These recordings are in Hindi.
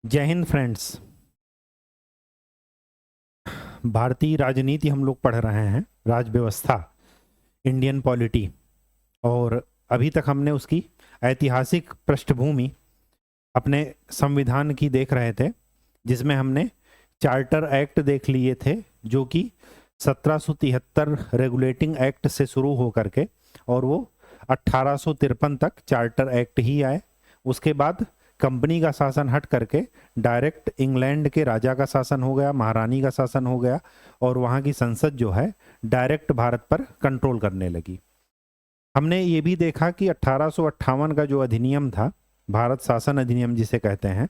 जय हिंद फ्रेंड्स। भारतीय राजनीति हम लोग पढ़ रहे हैं, राज व्यवस्था, इंडियन पॉलिटी। और अभी तक हमने उसकी ऐतिहासिक पृष्ठभूमि अपने संविधान की देख रहे थे, जिसमें हमने चार्टर एक्ट देख लिए थे, जो कि 1773 रेगुलेटिंग एक्ट से शुरू हो करके और वो 1853 तक चार्टर एक्ट ही आए। उसके बाद कंपनी का शासन हट करके डायरेक्ट इंग्लैंड के राजा का शासन हो गया, महारानी का शासन हो गया, और वहाँ की संसद जो है डायरेक्ट भारत पर कंट्रोल करने लगी। हमने ये भी देखा कि 1858 का जो अधिनियम था, भारत शासन अधिनियम जिसे कहते हैं,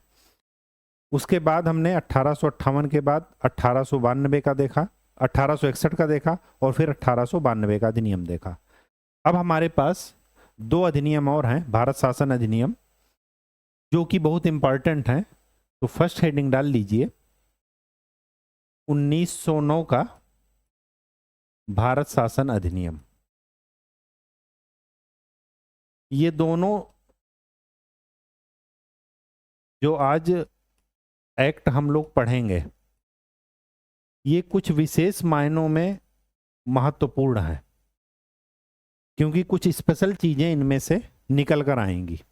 उसके बाद हमने 1858 के बाद 1892 का देखा, 1861 का देखा और फिर 1892 का अधिनियम देखा। अब हमारे पास दो अधिनियम और हैं, भारत शासन अधिनियम, जो कि बहुत इंपॉर्टेंट हैं। तो फर्स्ट हेडिंग डाल लीजिए, 1909 का भारत शासन अधिनियम। ये दोनों जो आज एक्ट हम लोग पढ़ेंगे, ये कुछ विशेष मायनों में महत्वपूर्ण है, क्योंकि कुछ स्पेशल चीजें इनमें से निकल कर आएंगी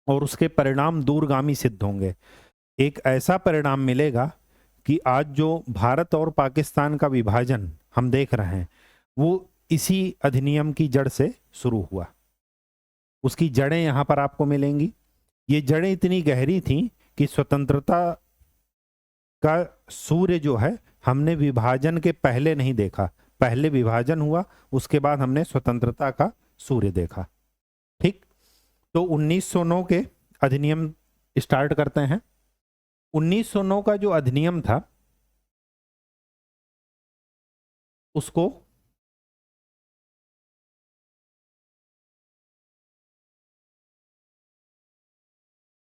और उसके परिणाम दूरगामी सिद्ध होंगे। एक ऐसा परिणाम मिलेगा कि आज जो भारत और पाकिस्तान का विभाजन हम देख रहे हैं, वो इसी अधिनियम की जड़ से शुरू हुआ। उसकी जड़ें यहां पर आपको मिलेंगी। ये जड़ें इतनी गहरी थीं कि स्वतंत्रता का सूर्य जो है हमने विभाजन के पहले नहीं देखा। पहले विभाजन हुआ, उसके बाद हमने स्वतंत्रता का सूर्य देखा। ठीक, तो 1909 के अधिनियम स्टार्ट करते हैं। 1909 का जो अधिनियम था, उसको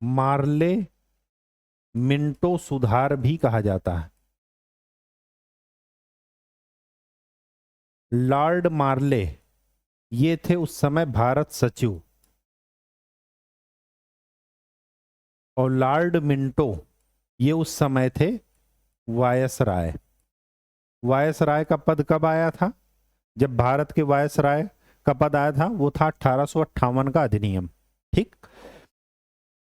मार्ले मिंटो सुधार भी कहा जाता है। लॉर्ड मार्ले ये थे उस समय भारत सचिव, और लॉर्ड मिंटो ये उस समय थे वायसराय। वायसराय का पद कब आया था? जब भारत के वायसराय का पद आया था, वो था 1858 का अधिनियम। ठीक,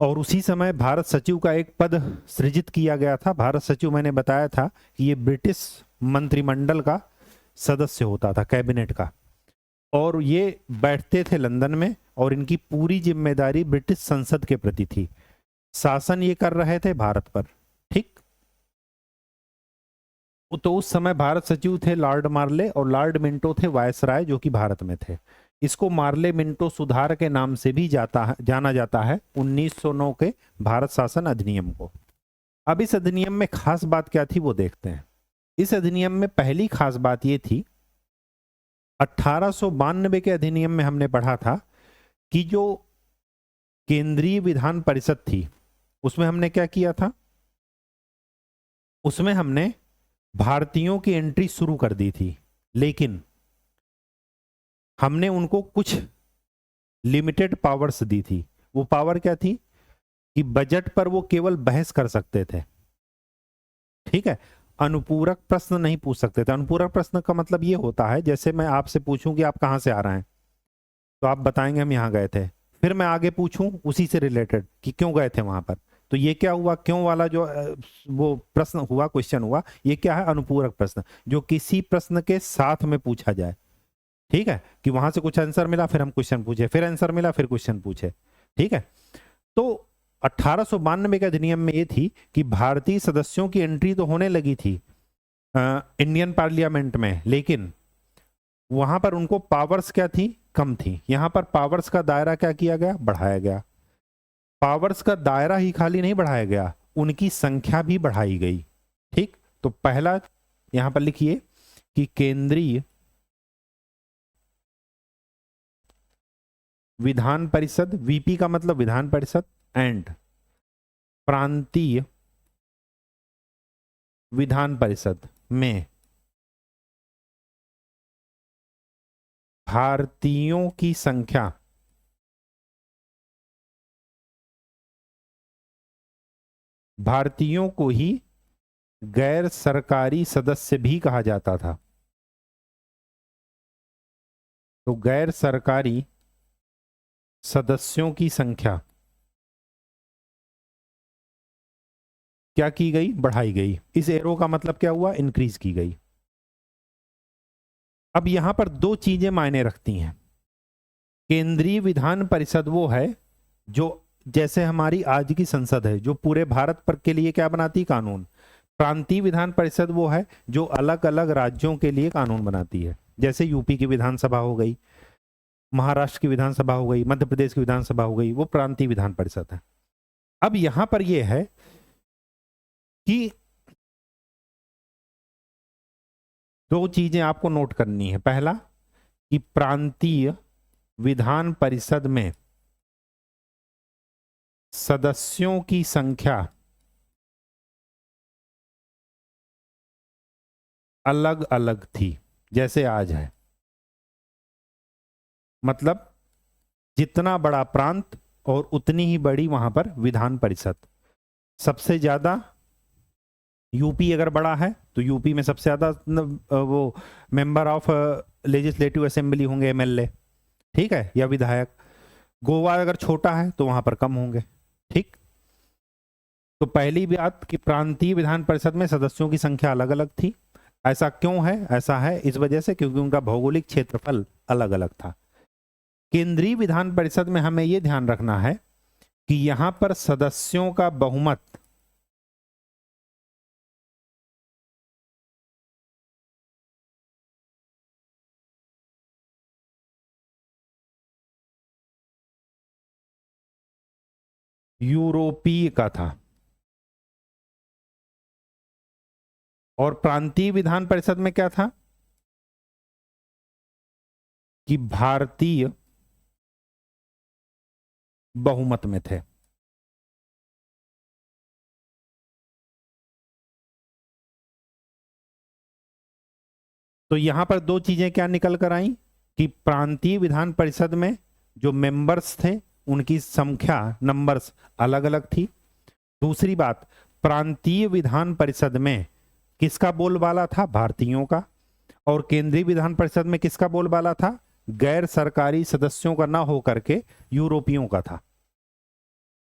और उसी समय भारत सचिव का एक पद सृजित किया गया था। भारत सचिव मैंने बताया था कि ये ब्रिटिश मंत्रिमंडल का सदस्य होता था, कैबिनेट का, और ये बैठते थे लंदन में, और इनकी पूरी जिम्मेदारी ब्रिटिश संसद के प्रति थी। शासन ये कर रहे थे भारत पर। ठीक, तो उस समय भारत सचिव थे लॉर्ड मार्ले, और लॉर्ड मिंटो थे वायसराय, जो कि भारत में थे। इसको मार्ले मिंटो सुधार के नाम से भी जाना जाता है, 1909 के भारत शासन अधिनियम को। अब इस अधिनियम में खास बात क्या थी वो देखते हैं। इस अधिनियम में पहली खास बात ये थी, 1892 के अधिनियम में हमने पढ़ा था कि जो केंद्रीय विधान परिषद थी, उसमें हमने क्या किया था? उसमें हमने भारतीयों की एंट्री शुरू कर दी थी, लेकिन हमने उनको कुछ लिमिटेड पावर्स दी थी। वो पावर क्या थी? कि बजट पर वो केवल बहस कर सकते थे। ठीक है, अनुपूरक प्रश्न नहीं पूछ सकते थे। अनुपूरक प्रश्न का मतलब ये होता है, जैसे मैं आपसे पूछूं कि आप कहां से आ रहे हैं, तो आप बताएंगे हम यहां गए थे, फिर मैं आगे पूछूं उसी से रिलेटेड कि क्यों गए थे वहां पर, तो ये क्या हुआ? क्यों वाला जो वो प्रश्न हुआ, क्वेश्चन हुआ, ये क्या है? अनुपूरक प्रश्न, जो किसी प्रश्न के साथ में पूछा जाए। ठीक है, कि वहां से कुछ आंसर मिला, फिर हम क्वेश्चन पूछे, फिर आंसर मिला, फिर क्वेश्चन पूछे। ठीक है, तो 1892 के अधिनियम में ये थी कि भारतीय सदस्यों की एंट्री तो होने लगी थी इंडियन पार्लियामेंट में, लेकिन वहां पर उनको पावर्स क्या थी? कम थी। यहां पर पावर्स का दायरा क्या किया गया? बढ़ाया गया। पावर्स का दायरा ही खाली नहीं बढ़ाया गया, उनकी संख्या भी बढ़ाई गई। ठीक, तो पहला यहां पर लिखिए कि केंद्रीय विधान परिषद, वीपी का मतलब विधान परिषद, एंड प्रांतीय विधान परिषद में भारतीयों की संख्या भारतीयों को ही गैर सरकारी सदस्य भी कहा जाता था। तो गैर सरकारी सदस्यों की संख्या क्या की गई? बढ़ाई गई। इस एरो का मतलब क्या हुआ? इंक्रीज की गई। अब यहां पर दो चीजें मायने रखती हैं। केंद्रीय विधान परिषद वो है जो जैसे हमारी आज की संसद है, जो पूरे भारत पर के लिए क्या बनाती? कानून। प्रांतीय विधान परिषद वो है जो अलग अलग राज्यों के लिए कानून बनाती है। जैसे यूपी की विधानसभा हो गई, महाराष्ट्र की विधानसभा हो गई, मध्य प्रदेश की विधानसभा हो गई, वो प्रांतीय विधान परिषद है। अब यहां पर यह है कि दो चीजें आपको नोट करनी है। पहला कि प्रांतीय विधान परिषद में सदस्यों की संख्या अलग अलग थी, जैसे आज है। मतलब जितना बड़ा प्रांत और उतनी ही बड़ी वहां पर विधान परिषद। सबसे ज्यादा यूपी अगर बड़ा है तो यूपी में सबसे ज्यादा वो मेंबर ऑफ लेजिस्लेटिव असेंबली होंगे, एमएलए, ठीक है, या विधायक। गोवा अगर छोटा है तो वहां पर कम होंगे। ठीक। तो पहली बात कि प्रांतीय विधान परिषद में सदस्यों की संख्या अलग अलग थी। ऐसा क्यों है? ऐसा है इस वजह से क्योंकि उनका भौगोलिक क्षेत्रफल अलग अलग था। केंद्रीय विधान परिषद में हमें यह ध्यान रखना है कि यहां पर सदस्यों का बहुमत यूरोपीय का था और प्रांतीय विधान परिषद में क्या था कि भारतीय बहुमत में थे। तो यहां पर दो चीजें क्या निकल कर आई कि प्रांतीय विधान परिषद में जो मेंबर्स थे उनकी संख्या, नंबर्स अलग अलग थी। दूसरी बात, प्रांतीय विधान परिषद में किसका बोलबाला था? भारतीयों का। और केंद्रीय विधान परिषद में किसका बोलबाला था? गैर सरकारी सदस्यों का ना हो करके यूरोपियों का था।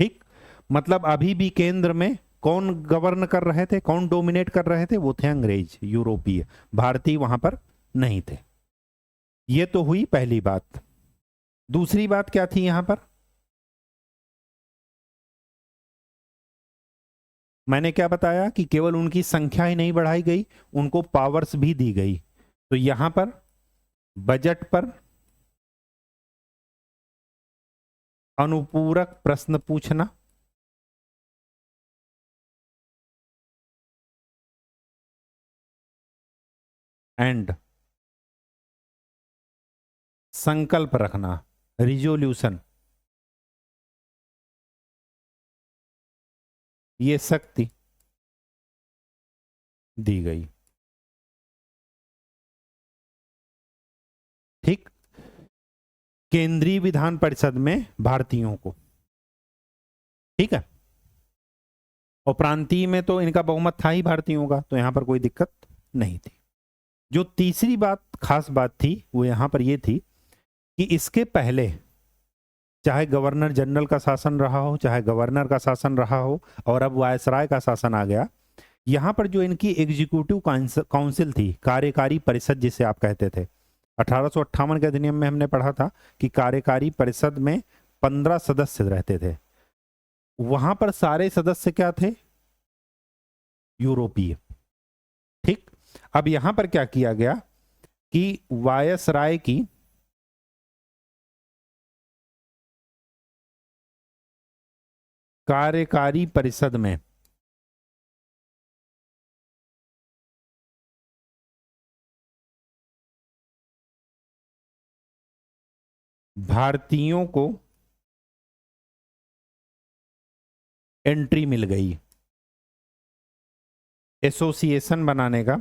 ठीक। मतलब अभी भी केंद्र में कौन गवर्न कर रहे थे, कौन डोमिनेट कर रहे थे? वो थे अंग्रेज, यूरोपीय। भारतीय वहां पर नहीं थे। ये तो हुई पहली बात। दूसरी बात क्या थी यहां पर? मैंने क्या बताया कि केवल उनकी संख्या ही नहीं बढ़ाई गई, उनको पावर्स भी दी गई। तो यहां पर बजट पर अनुपूरक प्रश्न पूछना, एंड संकल्प रखना, रिजोल्यूशन, ये शक्ति दी गई। ठीक। केंद्रीय विधान परिषद में भारतीयों को, ठीक है, और प्रांतीय में तो इनका बहुमत था ही भारतीयों का, तो यहां पर कोई दिक्कत नहीं थी। जो तीसरी बात, खास बात थी, वो यहां पर यह थी कि इसके पहले चाहे गवर्नर जनरल का शासन रहा हो, चाहे गवर्नर का शासन रहा हो, और अब वायसराय का शासन आ गया, यहां पर जो इनकी एग्जीक्यूटिव काउंसिल थी, कार्यकारी परिषद जिसे आप कहते थे, 1858 के अधिनियम में हमने पढ़ा था कि कार्यकारी परिषद में 15 सदस्य रहते थे। वहां पर सारे सदस्य क्या थे? यूरोपीय। ठीक। अब यहां पर क्या किया गया कि वायसराय की कार्यकारी परिषद में भारतीयों को एंट्री मिल गई एसोसिएशन बनाने का,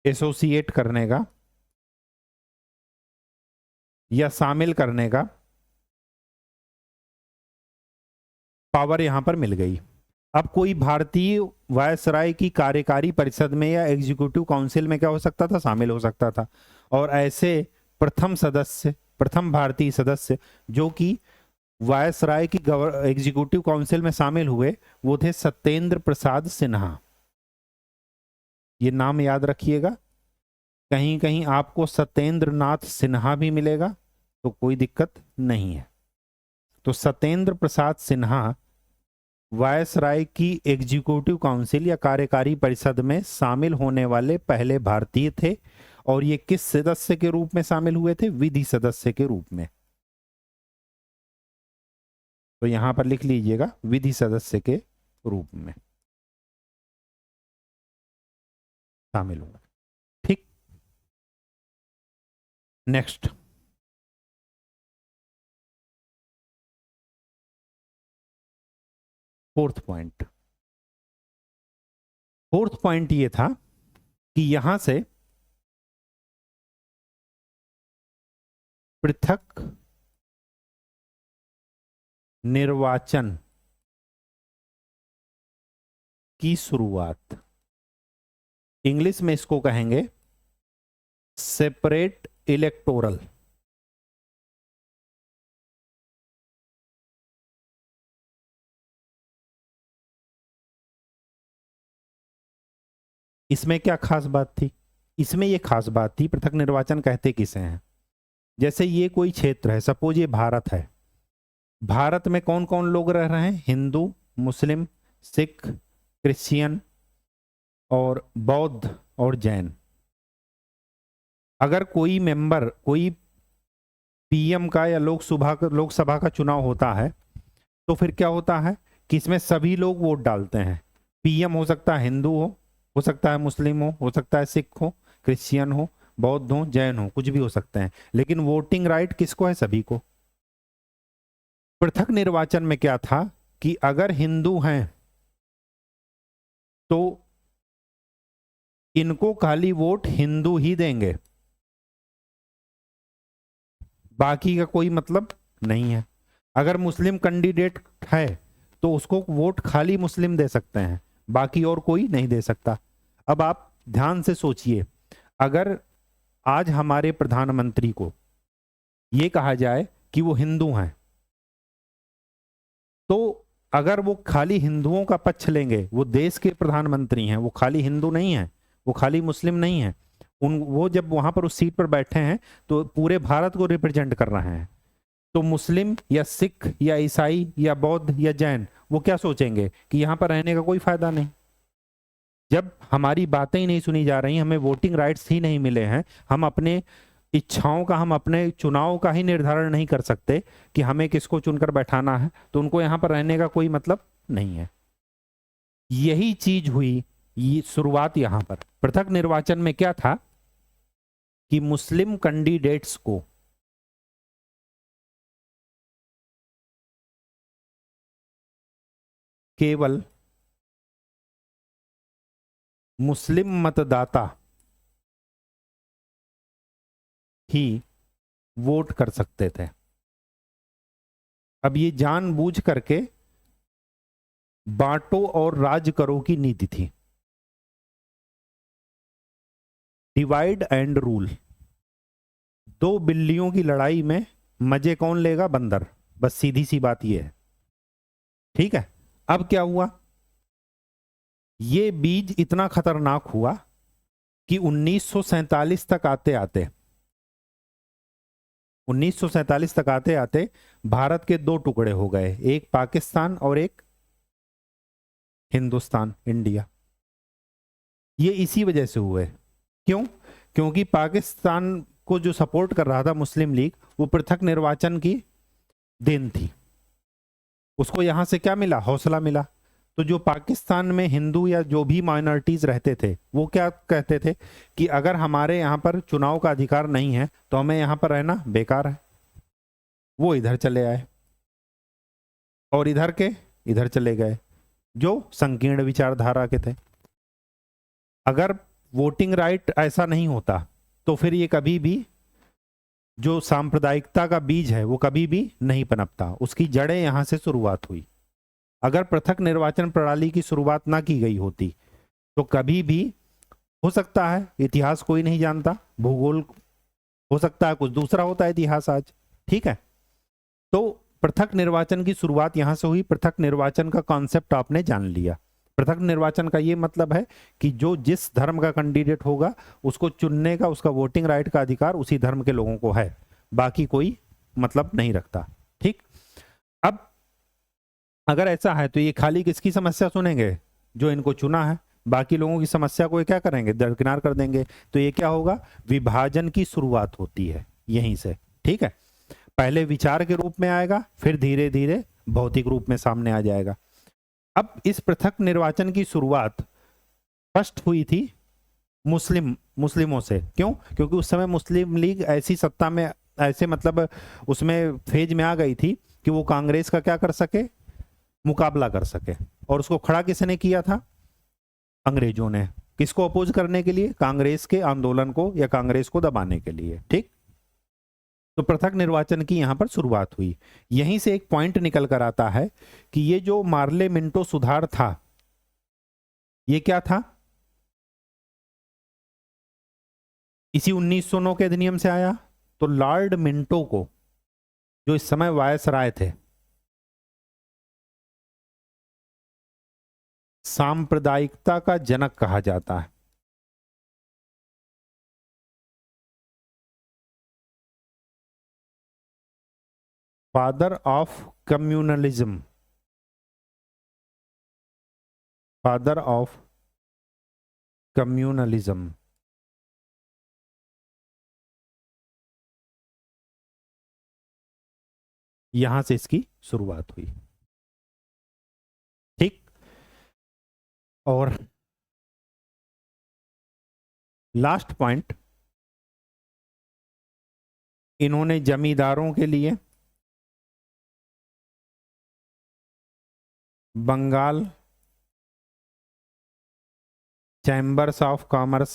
एसोसिएट करने का या शामिल करने का पावर यहां पर मिल गई। अब कोई भारतीय वायसराय की कार्यकारी परिषद में या एग्जीक्यूटिव काउंसिल में क्या हो सकता था, शामिल हो सकता था। और ऐसे प्रथम भारतीय सदस्य जो कि वायसराय की एग्जीक्यूटिव काउंसिल में शामिल हुए वो थे सत्येंद्र प्रसाद सिन्हा। ये नाम याद रखिएगा, कहीं कहीं आपको सत्येंद्र नाथ सिन्हा भी मिलेगा तो कोई दिक्कत नहीं है। तो सत्येंद्र प्रसाद सिन्हा वायसराय की एग्जीक्यूटिव काउंसिल या कार्यकारी परिषद में शामिल होने वाले पहले भारतीय थे। और ये किस सदस्य के रूप में शामिल हुए थे, विधि सदस्य के रूप में। तो यहां पर लिख लीजिएगा विधि सदस्य के रूप में शामिल हुआ। ठीक, नेक्स्ट फोर्थ पॉइंट ये था कि यहां से पृथक निर्वाचन की शुरुआत, इंग्लिश में इसको कहेंगे सेपरेट इलेक्टोरल। इसमें क्या खास बात थी, इसमें ये खास बात थी, पृथक निर्वाचन कहते किसे हैं। जैसे ये कोई क्षेत्र है, सपोज ये भारत है, भारत में कौन कौन लोग रह रहे हैं, हिंदू, मुस्लिम, सिख, क्रिश्चियन और बौद्ध और जैन। अगर कोई मेंबर, कोई पीएम का या लोकसभा का चुनाव होता है तो फिर क्या होता है कि इसमें सभी लोग वोट डालते हैं। पीएम हो सकता है हिंदू हो सकता है मुस्लिम हो सकता है सिख हो, क्रिश्चियन हो, बौद्ध हो, जैन हो, कुछ भी हो सकते हैं, लेकिन वोटिंग राइट किसको है, सभी को। पृथक निर्वाचन में क्या था कि अगर हिंदू हैं तो इनको खाली वोट हिंदू ही देंगे, बाकी का कोई मतलब नहीं है। अगर मुस्लिम कैंडिडेट है तो उसको वोट खाली मुस्लिम दे सकते हैं, बाकी और कोई नहीं दे सकता। अब आप ध्यान से सोचिए, अगर आज हमारे प्रधानमंत्री को यह कहा जाए कि वो हिंदू हैं, तो अगर वो खाली हिंदुओं का पक्ष लेंगे, वो देश के प्रधानमंत्री हैं, वो खाली हिंदू नहीं है, वो खाली मुस्लिम नहीं है, वो जब वहां पर उस सीट पर बैठे हैं तो पूरे भारत को रिप्रेजेंट कर रहे हैं। तो मुस्लिम या सिख या ईसाई या बौद्ध या जैन वो क्या सोचेंगे कि यहां पर रहने का कोई फायदा नहीं। जब हमारी बातें ही नहीं सुनी जा रही, हमें वोटिंग राइट्स ही नहीं मिले हैं, हम अपने इच्छाओं का, हम अपने चुनाव का ही निर्धारण नहीं कर सकते कि हमें किसको चुनकर बैठाना है, तो उनको यहां पर रहने का कोई मतलब नहीं है। यही चीज हुई, ये शुरुआत यहां पर पृथक निर्वाचन में क्या था कि मुस्लिम कैंडिडेट्स को केवल मुस्लिम मतदाता ही वोट कर सकते थे। अब ये जानबूझ करके बांटो और राज करो की नीति थी, डिवाइड एंड रूल। दो बिल्लियों की लड़ाई में मजे कौन लेगा, बंदर, बस सीधी सी बात यह है। ठीक है, अब क्या हुआ, ये बीज इतना खतरनाक हुआ कि 1947 तक आते आते भारत के दो टुकड़े हो गए, एक पाकिस्तान और एक हिंदुस्तान, इंडिया। ये इसी वजह से हुए, क्यों, क्योंकि पाकिस्तान को जो सपोर्ट कर रहा था मुस्लिम लीग, वो पृथक निर्वाचन की देन थी। उसको यहां से क्या मिला, हौसला मिला। तो जो पाकिस्तान में हिंदू या जो भी माइनॉरिटीज रहते थे वो क्या कहते थे कि अगर हमारे यहाँ पर चुनाव का अधिकार नहीं है तो हमें यहाँ पर रहना बेकार है। वो इधर चले आए और इधर के इधर चले गए जो संकीर्ण विचारधारा के थे। अगर वोटिंग राइट ऐसा नहीं होता तो फिर ये कभी भी जो सांप्रदायिकता का बीज है वो कभी भी नहीं पनपता, उसकी जड़ें यहां से शुरुआत हुई। अगर पृथक निर्वाचन प्रणाली की शुरुआत ना की गई होती तो कभी भी, हो सकता है इतिहास कोई नहीं जानता, भूगोल हो सकता है कुछ दूसरा होता है इतिहास आज, ठीक है। तो पृथक निर्वाचन की शुरुआत यहां से हुई, पृथक निर्वाचन का कॉन्सेप्ट आपने जान लिया। पृथक निर्वाचन का ये मतलब है कि जो जिस धर्म का कैंडिडेट होगा उसको चुनने का, उसका वोटिंग राइट का अधिकार उसी धर्म के लोगों को है, बाकी कोई मतलब नहीं रखता, ठीक। अब अगर ऐसा है तो ये खाली किसकी समस्या सुनेंगे? जो इनको चुना है, बाकी लोगों की समस्या को ये क्या करेंगे? दरकिनार कर देंगे। तो ये क्या होगा? विभाजन की शुरुआत होती है यहीं से, ठीक है। पहले विचार के रूप में आएगा, फिर धीरे धीरे भौतिक रूप में सामने आ जाएगा। अब इस पृथक निर्वाचन की शुरुआत फर्स्ट हुई थी मुस्लिमों से। क्यों? क्योंकि उस समय मुस्लिम लीग ऐसी सत्ता में, ऐसे मतलब उसमें फेज में आ गई थी कि वो कांग्रेस का क्या कर सके, मुकाबला कर सके। और उसको खड़ा किसने किया था? अंग्रेजों ने। किसको अपोज करने के लिए? कांग्रेस के आंदोलन को या कांग्रेस को दबाने के लिए, ठीक। तो पृथक निर्वाचन की यहां पर शुरुआत हुई। यहीं से एक पॉइंट निकल कर आता है कि ये जो मार्ले मिंटो सुधार था, ये क्या था? इसी 1909 के अधिनियम से आया। तो लॉर्ड मिंटो को, जो इस समय वायसराय थे, सांप्रदायिकता का जनक कहा जाता है। Father of communalism, father of communalism. यहां से इसकी शुरुआत हुई, ठीक। और लास्ट पॉइंट, इन्होंने जमींदारों के लिए Bengal chambers of commerce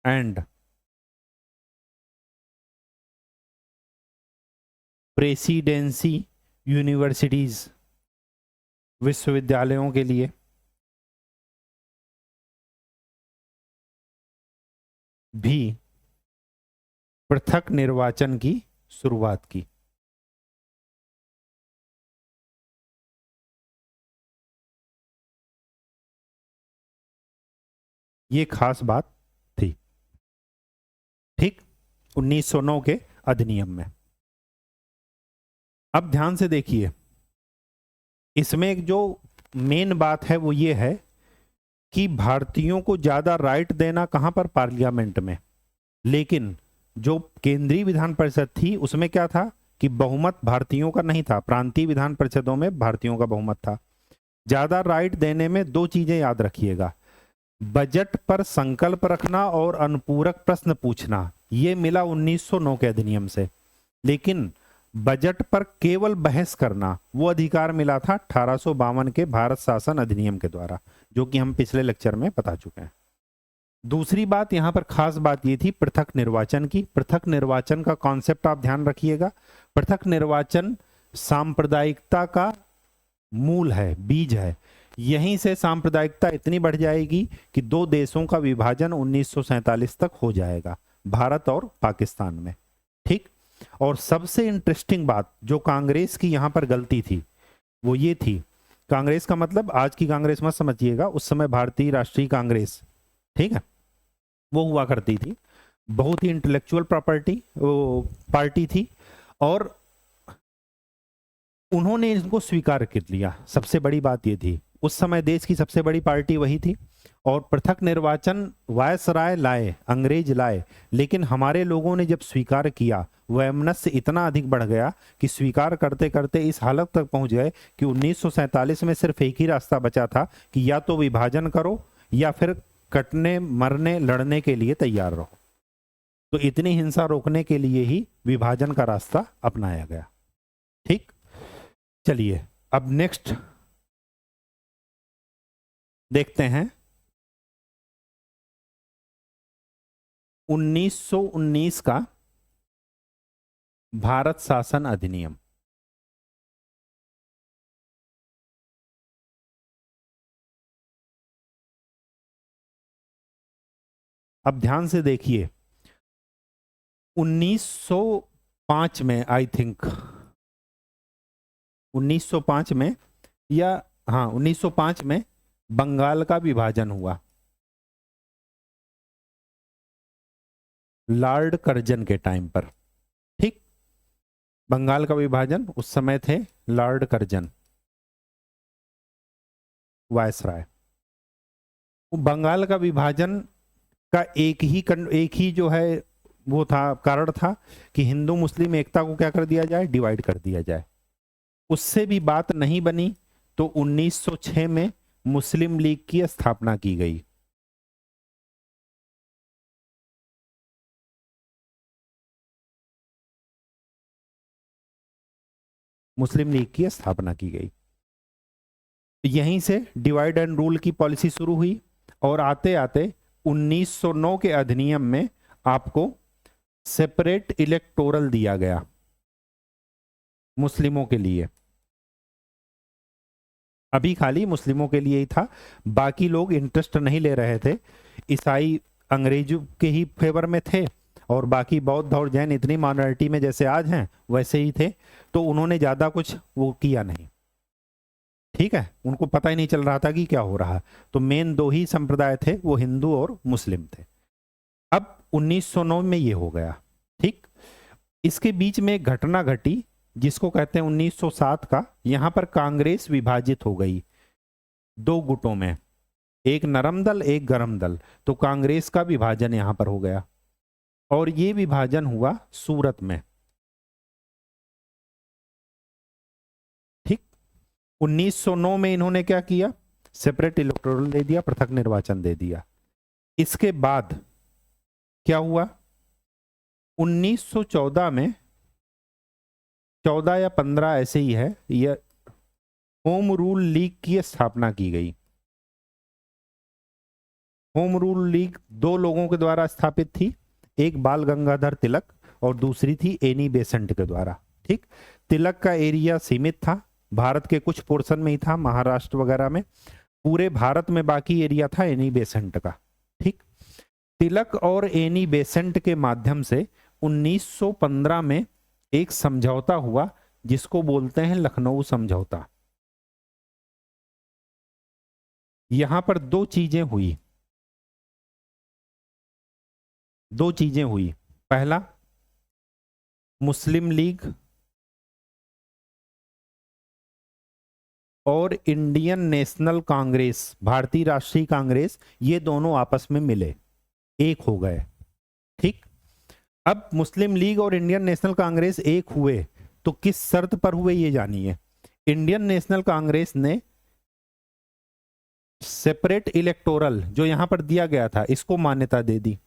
and presidency universities, विश्वविद्यालयों के लिए भी पृथक निर्वाचन की शुरुआत की। ये खास बात थी, ठीक, 1909 के अधिनियम में। अब ध्यान से देखिए, इसमें एक जो मेन बात है वो ये है कि भारतीयों को ज्यादा राइट देना कहां पर? पार्लियामेंट में। लेकिन जो केंद्रीय विधान परिषद थी उसमें क्या था कि बहुमत भारतीयों का नहीं था, प्रांतीय विधान परिषदों में भारतीयों का बहुमत था। ज्यादा राइट देने में दो चीजें याद रखिएगा, बजट पर संकल्प रखना और अनुपूरक प्रश्न पूछना। यह मिला 1909 के अधिनियम से। लेकिन बजट पर केवल बहस करना, वो अधिकार मिला था 1852 के भारत शासन अधिनियम के द्वारा, जो कि हम पिछले लेक्चर में बता चुके हैं। दूसरी बात यहां पर खास बात ये थी पृथक निर्वाचन की। पृथक निर्वाचन का कॉन्सेप्ट आप ध्यान रखिएगा। पृथक निर्वाचन सांप्रदायिकता का मूल है, बीज है। यहीं से सांप्रदायिकता इतनी बढ़ जाएगी कि दो देशों का विभाजन 1947 तक हो जाएगा, भारत और पाकिस्तान में, ठीक। और सबसे इंटरेस्टिंग बात जो कांग्रेस की यहां पर गलती थी वो ये थी, कांग्रेस का मतलब आज की कांग्रेस मत समझिएगा, उस समय भारतीय राष्ट्रीय कांग्रेस, ठीक है, वो हुआ करती थी। बहुत ही इंटेलेक्चुअल प्रॉपर्टी पार्टी थी और उन्होंने इसको स्वीकार कर लिया। सबसे बड़ी बात ये थी, उस समय देश की सबसे बड़ी पार्टी वही थी। और पृथक निर्वाचन वायसराय लाए, अंग्रेज लाए, लेकिन हमारे लोगों ने जब स्वीकार किया, वैमनस्य इतना अधिक बढ़ गया कि स्वीकार करते करते इस हालत तक पहुंच गए कि 1947 में सिर्फ एक ही रास्ता बचा था कि या तो विभाजन करो या फिर कटने मरने लड़ने के लिए तैयार रहो। तो इतनी हिंसा रोकने के लिए ही विभाजन का रास्ता अपनाया गया, ठीक। चलिए अब नेक्स्ट देखते हैं 1919 का भारत शासन अधिनियम। अब ध्यान से देखिए, 1905 में, आई थिंक 1905 में, या हाँ 1905 में बंगाल का विभाजन हुआ लॉर्ड कर्जन के टाइम पर। ठीक, बंगाल का विभाजन उस समय थे लॉर्ड कर्जन वायसराय। बंगाल का विभाजन का एक ही जो है वो था, कारण था कि हिंदू मुस्लिम एकता को क्या कर दिया जाए, डिवाइड कर दिया जाए। उससे भी बात नहीं बनी तो 1906 में मुस्लिम लीग की स्थापना की गई। मुस्लिम लीग की स्थापना की गई। यहीं से डिवाइड एंड रूल की पॉलिसी शुरू हुई और आते आते 1909 के अधिनियम में आपको सेपरेट इलेक्टोरल दिया गया मुस्लिमों के लिए। अभी खाली मुस्लिमों के लिए ही था, बाकी लोग इंटरेस्ट नहीं ले रहे थे। ईसाई अंग्रेजों के ही फेवर में थे और बाकी बौद्ध और जैन इतनी माइनॉरिटी में जैसे आज हैं वैसे ही थे, तो उन्होंने ज्यादा कुछ वो किया नहीं। ठीक है, उनको पता ही नहीं चल रहा था कि क्या हो रहा। तो मेन दो ही संप्रदाय थे, वो हिंदू और मुस्लिम थे। अब 1909 में ये हो गया। ठीक, इसके बीच में एक घटना घटी जिसको कहते हैं 1907 का। यहां पर कांग्रेस विभाजित हो गई दो गुटों में, एक नरम दल एक गरम दल। तो कांग्रेस का विभाजन यहां पर हो गया और ये विभाजन हुआ सूरत में। ठीक, 1909 में इन्होंने क्या किया, सेपरेट इलेक्टोरल दे दिया, पृथक निर्वाचन दे दिया। इसके बाद क्या हुआ, 1914 में, 14 या 15 ऐसे ही है, यह होम रूल लीग की स्थापना की गई। होम रूल लीग दो लोगों के द्वारा स्थापित थी, एक बाल गंगाधर तिलक और दूसरी थी एनी बेसेंट के द्वारा। ठीक, तिलक का एरिया सीमित था, भारत के कुछ पोर्शन में ही था, महाराष्ट्र वगैरह में। पूरे भारत में बाकी एरिया था एनी बेसेंट का। ठीक, तिलक और एनी बेसेंट के माध्यम से 1915 में एक समझौता हुआ जिसको बोलते हैं लखनऊ समझौता। यहां पर दो चीजें हुई, दो चीजें हुई। पहला, मुस्लिम लीग और इंडियन नेशनल कांग्रेस, भारतीय राष्ट्रीय कांग्रेस, ये दोनों आपस में मिले, एक हो गए। ठीक, अब मुस्लिम लीग और इंडियन नेशनल कांग्रेस एक हुए तो किस शर्त पर हुए ये जानिए। इंडियन नेशनल कांग्रेस ने सेपरेट इलेक्टोरल जो यहां पर दिया गया था इसको मान्यता दे दी।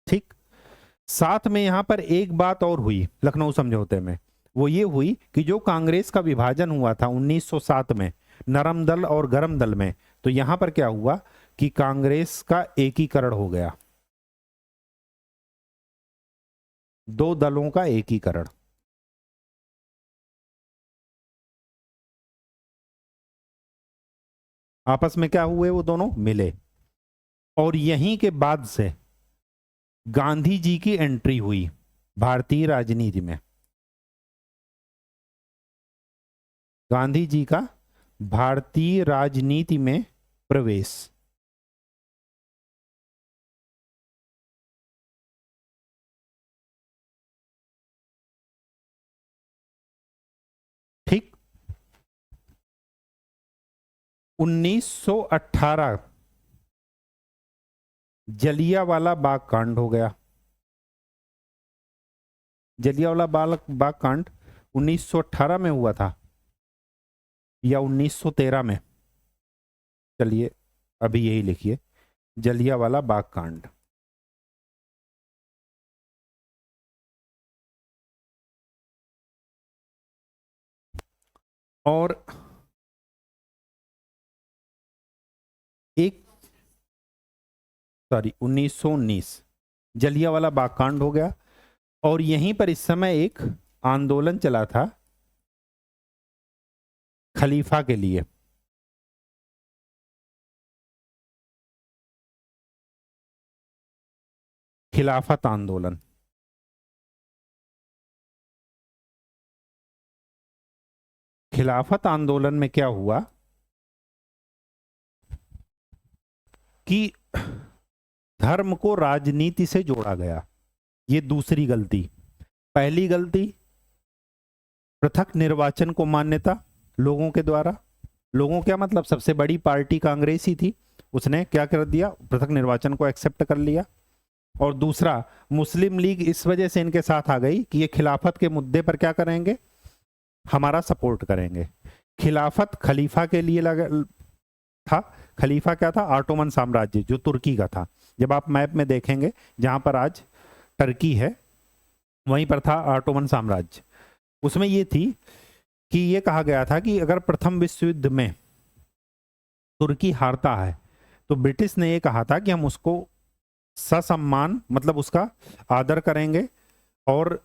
ठीक, साथ में यहां पर एक बात और हुई लखनऊ समझौते में, वो ये हुई कि जो कांग्रेस का विभाजन हुआ था 1907 में नरम दल और गरम दल में, तो यहां पर क्या हुआ कि कांग्रेस का एकीकरण हो गया, दो दलों का एकीकरण। आपस में क्या हुए, वो दोनों मिले। और यहीं के बाद से गांधी जी की एंट्री हुई भारतीय राजनीति में। गांधी जी का भारतीय राजनीति में प्रवेश। ठीक, 1918 जलियांवाला बाग कांड हो गया। जलियांवाला बाग कांड 1918 में हुआ था या 1913 में, चलिए अभी यही लिखिए, जलियांवाला बाग कांड। और एक, सॉरी 1919 जलियांवाला बाग कांड हो गया। और यहीं पर इस समय एक आंदोलन चला था खलीफा के लिए। खिलाफत आंदोलन। खिलाफत आंदोलन में क्या हुआ कि धर्म को राजनीति से जोड़ा गया। ये दूसरी गलती। पहली गलती, पृथक निर्वाचन को मान्यता लोगों के द्वारा। लोगों क्या मतलब, सबसे बड़ी पार्टी कांग्रेस ही थी, उसने क्या कर दिया, पृथक निर्वाचन को एक्सेप्ट कर लिया। और दूसरा, मुस्लिम लीग इस वजह से इनके साथ आ गई कि ये खिलाफत के मुद्दे पर क्या करेंगे, हमारा सपोर्ट करेंगे। खिलाफत खलीफा के लिए था। खलीफा क्या था, ऑटोमन साम्राज्य जो तुर्की का था। जब आप मैप में देखेंगे जहां पर आज टर्की है, वहीं पर था ऑटोमन साम्राज्य। उसमें ये थी कि ये कहा गया था कि अगर प्रथम विश्व युद्ध में तुर्की हारता है तो ब्रिटिश ने ये कहा था कि हम उसको ससम्मान, मतलब उसका आदर करेंगे और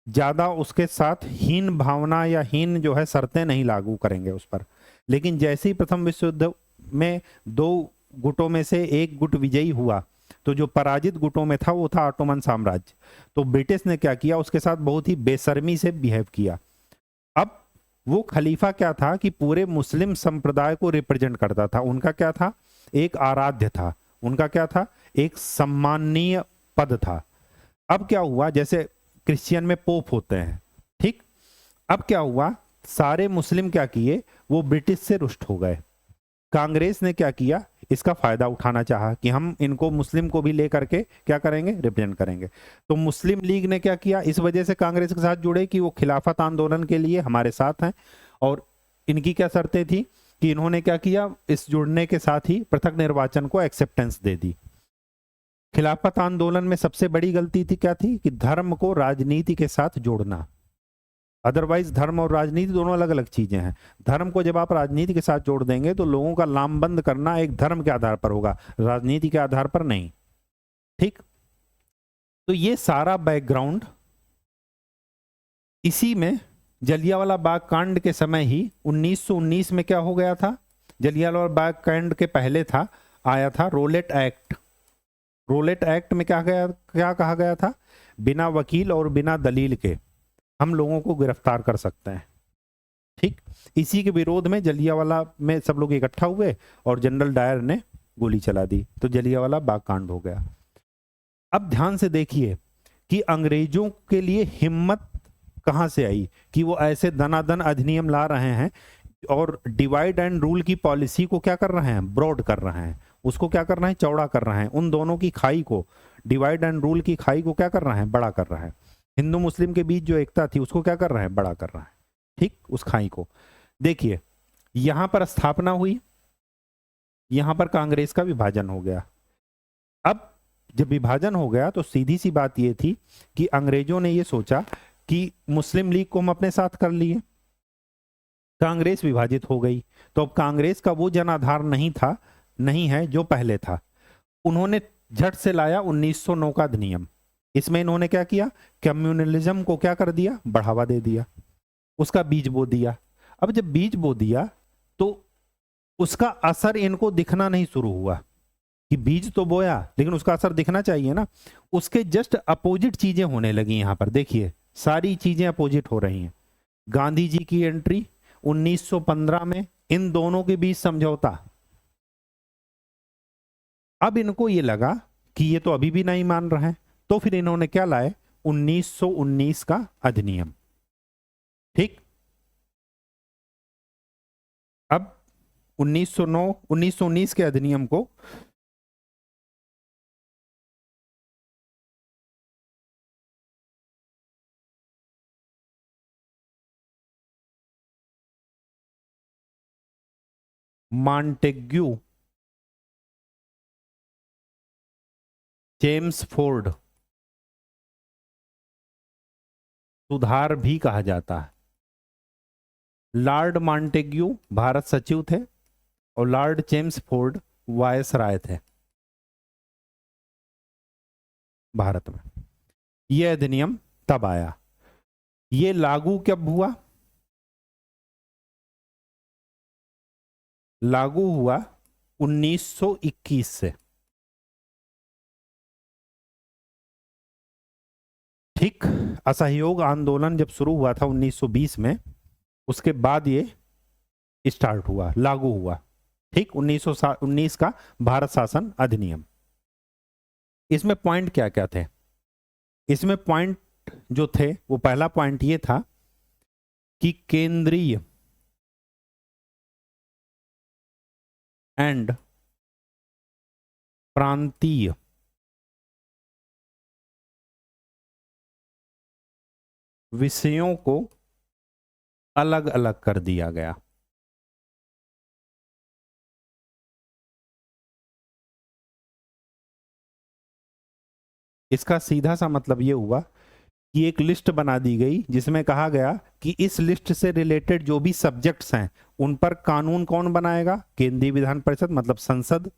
ज्यादा उसके साथ हीन भावना या हीन जो है शर्तें नहीं लागू करेंगे उस पर। लेकिन जैसे ही प्रथम विश्व युद्ध में दो गुटों में से एक गुट विजयी हुआ तो जो पराजित गुटों में था वो था ऑटोमन साम्राज्य। तो ब्रिटिश ने क्या किया, उसके साथ बहुत ही बेशर्मी से बिहेव किया। अब वो खलीफा क्या था कि पूरे मुस्लिम संप्रदाय को रिप्रेजेंट करता था। उनका क्या था, एक आराध्य था, उनका क्या था, एक सम्माननीय पद था। अब क्या हुआ, जैसे क्रिश्चियन में पोप होते हैं, ठीक। अब क्या हुआ, सारे मुस्लिम क्या किए, वो ब्रिटिश से रुष्ट हो गए। कांग्रेस ने क्या किया, इसका फायदा उठाना चाहा कि हम इनको, मुस्लिम को भी लेकर के क्या करेंगे, रिप्रेजेंट करेंगे। तो मुस्लिम लीग ने क्या किया, इस वजह से कांग्रेस के साथ जुड़े कि वो खिलाफत आंदोलन के लिए हमारे साथ हैं। और इनकी क्या शर्तें थी कि इन्होंने क्या किया, इस जुड़ने के साथ ही पृथक निर्वाचन को एक्सेप्टेंस दे दी। खिलाफत आंदोलन में सबसे बड़ी गलती थी क्या थी कि धर्म को राजनीति के साथ जोड़ना। अदरवाइज धर्म और राजनीति दोनों अलग अलग चीजें हैं। धर्म को जब आप राजनीति के साथ जोड़ देंगे तो लोगों का लामबंद करना एक धर्म के आधार पर होगा, राजनीति के आधार पर नहीं, ठीक। तो ये सारा बैकग्राउंड, इसी में जलियांवाला बाग कांड के समय ही 1919 में क्या हो गया था, जलियांवाला बाग कांड के पहले था, आया था रोलेट एक्ट। रोलेट एक्ट में क्या कहा गया था, बिना वकील और बिना दलील के हम लोगों को गिरफ्तार कर सकते हैं, ठीक। इसी के विरोध में जलियांवाला में सब लोग इकट्ठा हुए और जनरल डायर ने गोली चला दी, तो जलियांवाला बाग कांड हो गया। अब ध्यान से देखिए कि अंग्रेजों के लिए हिम्मत कहां से आई कि वो ऐसे दनादन अधिनियम ला रहे हैं और डिवाइड एंड रूल की पॉलिसी को क्या कर रहे हैं, ब्रॉड कर रहे हैं, उसको क्या कर रहे हैं, चौड़ा कर रहे हैं। उन दोनों की खाई को, डिवाइड एंड रूल की खाई को क्या कर रहे हैं, बड़ा कर रहे हैं। हिंदू मुस्लिम के बीच जो एकता थी उसको क्या कर रहे हैं, बड़ा कर रहा है, ठीक, उस खाई को। देखिए यहां पर स्थापना हुई, यहां पर कांग्रेस का विभाजन हो गया। अब जब विभाजन हो गया तो सीधी सी बात यह थी कि अंग्रेजों ने यह सोचा कि मुस्लिम लीग को हम अपने साथ कर लिए, कांग्रेस विभाजित हो गई, तो अब कांग्रेस का वो जनाधार नहीं है जो पहले था। उन्होंने झट से लाया 1909 का अधिनियम। इसमें इन्होंने क्या किया, कम्युनलिज्म को क्या कर दिया, बढ़ावा दे दिया, उसका बीज बो दिया। अब जब बीज बो दिया तो उसका असर इनको दिखना नहीं शुरू हुआ कि बीज तो बोया लेकिन उसका असर दिखना चाहिए ना। उसके जस्ट अपोजिट चीजें होने लगी। यहां पर देखिए सारी चीजें अपोजिट हो रही हैं। गांधी जी की एंट्री 1915 में, इन दोनों के बीच समझौता। अब इनको ये लगा कि ये तो अभी भी नहीं मान रहे हैं, तो फिर इन्होंने क्या लाए, 1919 का अधिनियम, ठीक। अब 1919 के अधिनियम को मॉन्टेग्यू चेम्सफोर्ड सुधार भी कहा जाता है। लॉर्ड मॉन्टेग्यू भारत सचिव थे और लॉर्ड चेम्सफोर्ड वायसराय थे भारत में। यह अधिनियम तब आया। ये लागू कब हुआ? लागू हुआ 1921 से। ठीक, असहयोग आंदोलन जब शुरू हुआ था 1920 में, उसके बाद ये स्टार्ट हुआ, लागू हुआ। ठीक, 1919 का भारत शासन अधिनियम। इसमें पॉइंट क्या क्या थे? इसमें पॉइंट जो थे, वो पहला पॉइंट ये था कि केंद्रीय एंड प्रांतीय विषयों को अलग अलग कर दिया गया। इसका सीधा सा मतलब ये हुआ कि एक लिस्ट बना दी गई जिसमें कहा गया कि इस लिस्ट से रिलेटेड जो भी सब्जेक्ट्स हैं उन पर कानून कौन बनाएगा? केंद्रीय विधान परिषद, मतलब संसद।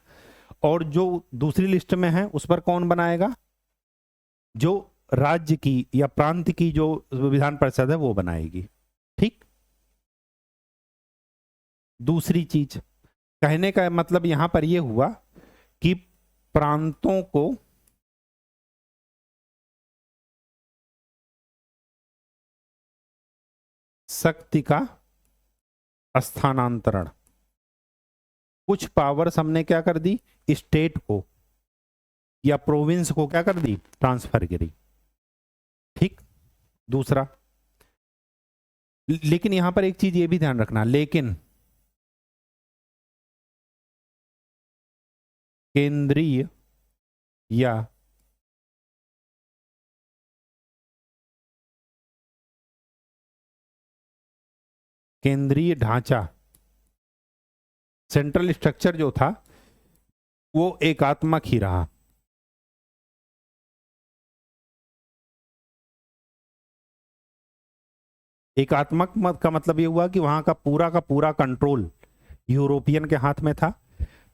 और जो दूसरी लिस्ट में है उस पर कौन बनाएगा? जो राज्य की या प्रांत की जो विधान परिषद है वो बनाएगी। ठीक, दूसरी चीज कहने का मतलब यहां पर यह हुआ कि प्रांतों को शक्ति का स्थानांतरण, कुछ पावर्स हमने क्या कर दी? स्टेट को या प्रोविंस को क्या कर दी? ट्रांसफर करी। ठीक, दूसरा। लेकिन यहां पर एक चीज ये भी ध्यान रखना, लेकिन केंद्रीय या केंद्रीय ढांचा, सेंट्रल स्ट्रक्चर जो था वो एकात्मक ही रहा। एकात्मक का मतलब ये हुआ कि वहां का पूरा कंट्रोल यूरोपियन के हाथ में था।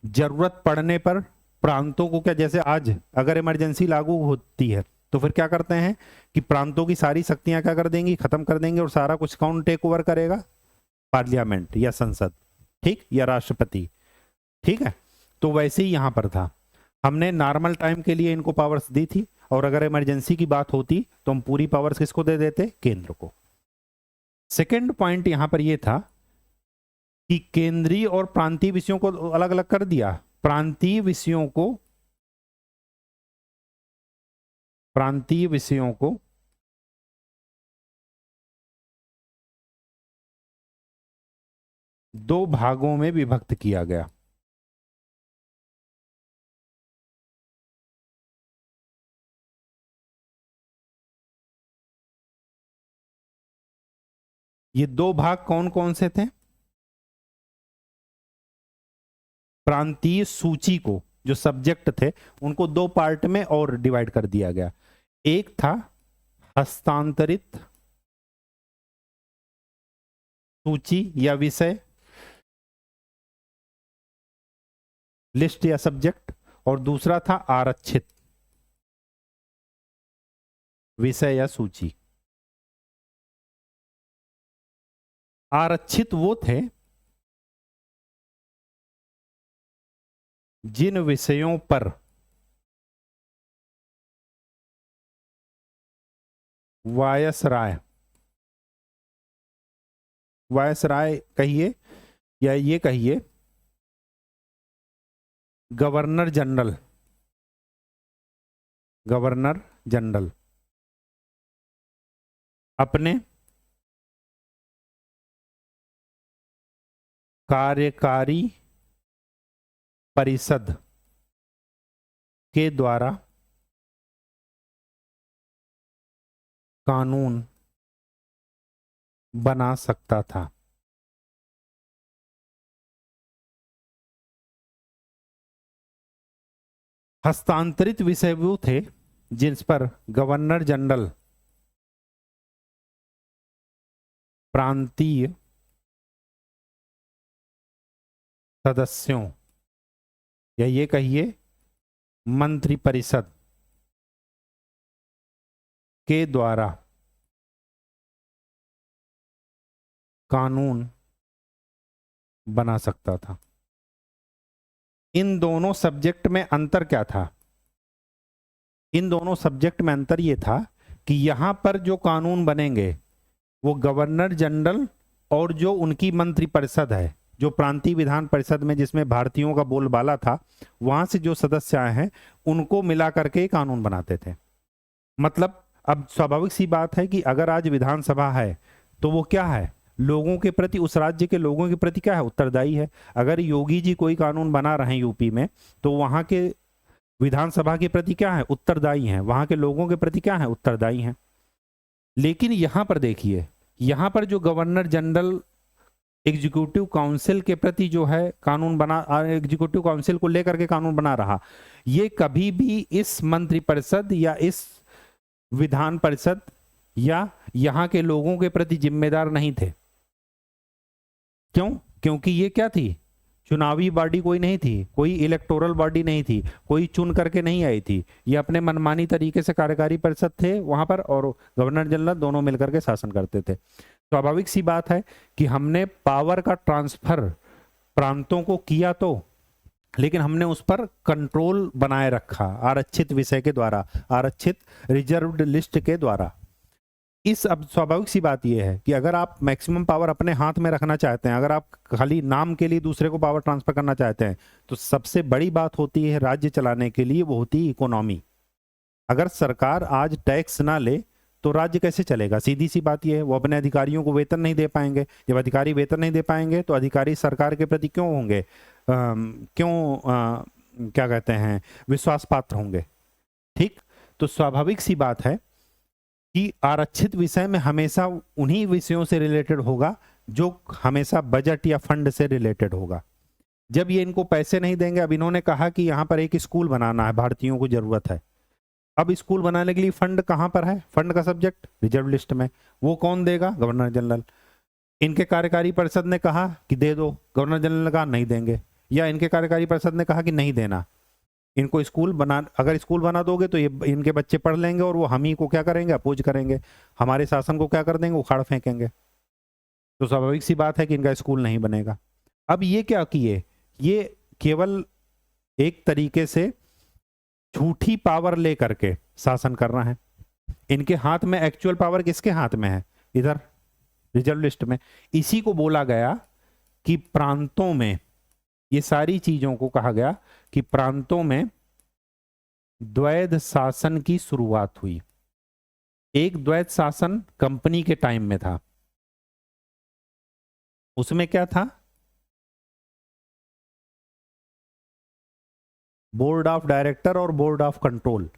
जरूरत पड़ने पर प्रांतों को क्या, जैसे आज अगर इमरजेंसी लागू होती है तो फिर क्या करते हैं कि प्रांतों की सारी शक्तियां क्या कर देंगी? खत्म कर देंगे, और सारा कुछ कौन टेक ओवर करेगा? पार्लियामेंट या संसद, ठीक, या राष्ट्रपति। ठीक है, तो वैसे ही यहां पर था। हमने नॉर्मल टाइम के लिए इनको पावर्स दी थी, और अगर इमरजेंसी की बात होती तो हम पूरी पावर्स किसको दे देते? केंद्र को। सेकेंड पॉइंट यहां पर यह था कि केंद्रीय और प्रांतीय विषयों को अलग अलग कर दिया। प्रांतीय विषयों को दो भागों में विभक्त किया गया। ये दो भाग कौन कौन से थे? प्रांतीय सूची को, जो सब्जेक्ट थे उनको दो पार्ट में और डिवाइड कर दिया गया। एक था हस्तांतरित सूची या विषय, लिस्ट या सब्जेक्ट, और दूसरा था आरक्षित विषय या सूची। आरक्षित वो थे जिन विषयों पर वायसराय कहिए या ये कहिए गवर्नर जनरल अपने कार्यकारी परिषद के द्वारा कानून बना सकता था। हस्तांतरित विषय वो थे जिस पर गवर्नर जनरल प्रांतीय सदस्यों या ये कहिए मंत्रिपरिषद के द्वारा कानून बना सकता था। इन दोनों सब्जेक्ट में अंतर क्या था? इन दोनों सब्जेक्ट में अंतर ये था कि यहां पर जो कानून बनेंगे वो गवर्नर जनरल और जो उनकी मंत्रिपरिषद है, जो प्रांतीय विधान परिषद में जिसमें भारतीयों का बोलबाला था, वहां से जो सदस्य आए हैं उनको मिला करके कानून बनाते थे। मतलब अब स्वाभाविक सी बात है कि अगर आज विधानसभा है तो वो क्या है, लोगों के प्रति, उस राज्य के लोगों के प्रति क्या है, उत्तरदायी है। अगर योगी जी कोई कानून बना रहे हैं यूपी में, तो वहां के विधानसभा के प्रति क्या है, उत्तरदायी हैं, वहां के लोगों के प्रति क्या है, उत्तरदायी हैं। लेकिन यहां पर देखिए, यहां पर जो गवर्नर जनरल एग्जीक्यूटिव काउंसिल के प्रति जो है कानून बना, एग्जीक्यूटिव काउंसिल को लेकर के कानून बना रहा, ये कभी भी इस मंत्रिपरिषद या इस विधान परिषद या यहां के लोगों के प्रति जिम्मेदार नहीं थे। क्यों? क्योंकि ये क्या थी, चुनावी बॉडी कोई नहीं थी, कोई इलेक्टोरल बॉडी नहीं थी, कोई चुन करके नहीं आई थी। ये अपने मनमानी तरीके से कार्यकारी परिषद थे वहां पर, और गवर्नर जनरल दोनों मिलकर के शासन करते थे। स्वाभाविक सी बात है कि हमने पावर का ट्रांसफर प्रांतों को किया तो, लेकिन हमने उस पर कंट्रोल बनाए रखा आरक्षित विषय के द्वारा, आरक्षित रिजर्व्ड लिस्ट के द्वारा। इस अब स्वाभाविक सी बात यह है कि अगर आप मैक्सिमम पावर अपने हाथ में रखना चाहते हैं, अगर आप खाली नाम के लिए दूसरे को पावर ट्रांसफर करना चाहते हैं, तो सबसे बड़ी बात होती है राज्य चलाने के लिए, वो होती है इकोनॉमी। अगर सरकार आज टैक्स ना ले तो राज्य कैसे चलेगा? सीधी सी बात यह है, वो अपने अधिकारियों को वेतन नहीं दे पाएंगे। जब अधिकारी वेतन नहीं दे पाएंगे तो अधिकारी सरकार के प्रति क्यों होंगे, क्या कहते हैं, विश्वास पात्र होंगे। ठीक, तो स्वाभाविक सी बात है कि आरक्षित विषय में हमेशा उन्हीं विषयों से रिलेटेड होगा जो हमेशा बजट या फंड से रिलेटेड होगा। जब ये इनको पैसे नहीं देंगे, अब इन्होंने कहा कि यहाँ पर एक स्कूल बनाना है, भारतीयों को जरूरत है। अब स्कूल बनाने के लिए फंड कहाँ पर है? फंड का सब्जेक्ट रिजर्व लिस्ट में। वो कौन देगा? Governor general. इनके कार्यकारी परिषद ने कहा कि दे दो, गवर्नर जनरल ने कहा नहीं देंगे, या इनके कार्यकारी परिषद ने कहा कि नहीं देना। इनको स्कूल बना, अगर स्कूल बना दोगे तो ये इनके बच्चे पढ़ लेंगे और वो हम ही को क्या करेंगे, अपोज करेंगे, हमारे शासन को क्या कर देंगे, उखाड़ फेंकेंगे। तो स्वाभाविक सी बात है कि इनका स्कूल नहीं बनेगा। अब ये क्या किए, ये केवल एक तरीके से झूठी पावर लेकर के शासन कर रहा है। इनके हाथ में एक्चुअल पावर किसके हाथ में है? इधर रिजर्व लिस्ट में। इसी को बोला गया कि प्रांतों में, ये सारी चीजों को कहा गया कि प्रांतों में द्वैध शासन की शुरुआत हुई। एक द्वैध शासन कंपनी के टाइम में था, उसमें क्या था, बोर्ड ऑफ डायरेक्टर और बोर्ड ऑफ कंट्रोल,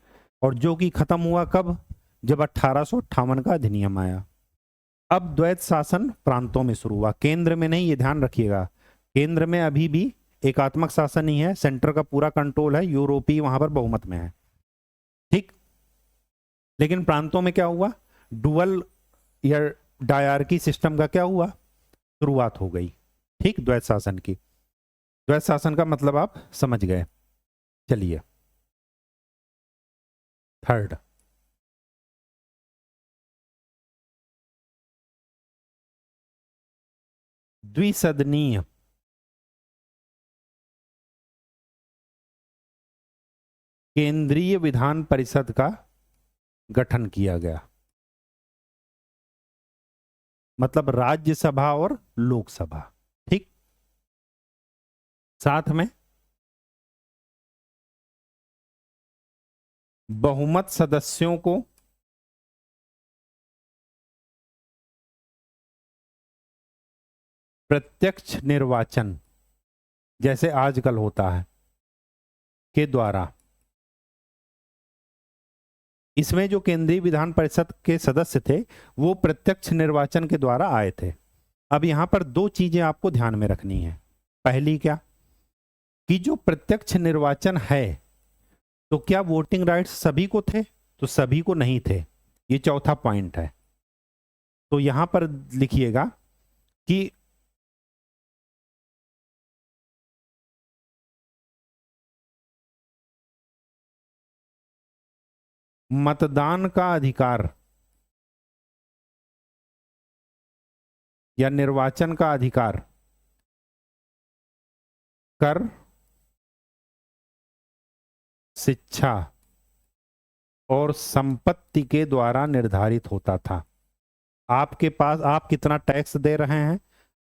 और जो कि खत्म हुआ कब? जब 1858 का अधिनियम आया। अब द्वैध शासन प्रांतों में शुरू हुआ, केंद्र में नहीं, ये ध्यान रखिएगा। केंद्र में अभी भी एकात्मक शासन ही है, सेंटर का पूरा कंट्रोल है, यूरोपीय वहां पर बहुमत में है। ठीक, लेकिन प्रांतों में क्या हुआ, डुअल या डायरकी सिस्टम का क्या हुआ, शुरुआत हो गई। ठीक, द्वैध शासन की। द्वैध शासन का मतलब आप समझ गए। चलिए थर्ड, द्विसदनीय केंद्रीय विधान परिषद का गठन किया गया। मतलब राज्यसभा और लोकसभा। ठीक, साथ में बहुमत सदस्यों को प्रत्यक्ष निर्वाचन, जैसे आजकल होता है, के द्वारा। इसमें जो केंद्रीय विधान परिषद के सदस्य थे वो प्रत्यक्ष निर्वाचन के द्वारा आए थे। अब यहां पर दो चीजें आपको ध्यान में रखनी है। पहली क्या, कि जो प्रत्यक्ष निर्वाचन है तो क्या वोटिंग राइट्स सभी को थे? तो सभी को नहीं थे। ये चौथा पॉइंट है। तो यहां पर लिखिएगा कि मतदान का अधिकार या निर्वाचन का अधिकार कर, शिक्षा और संपत्ति के द्वारा निर्धारित होता था। आपके पास आप कितना टैक्स दे रहे हैं,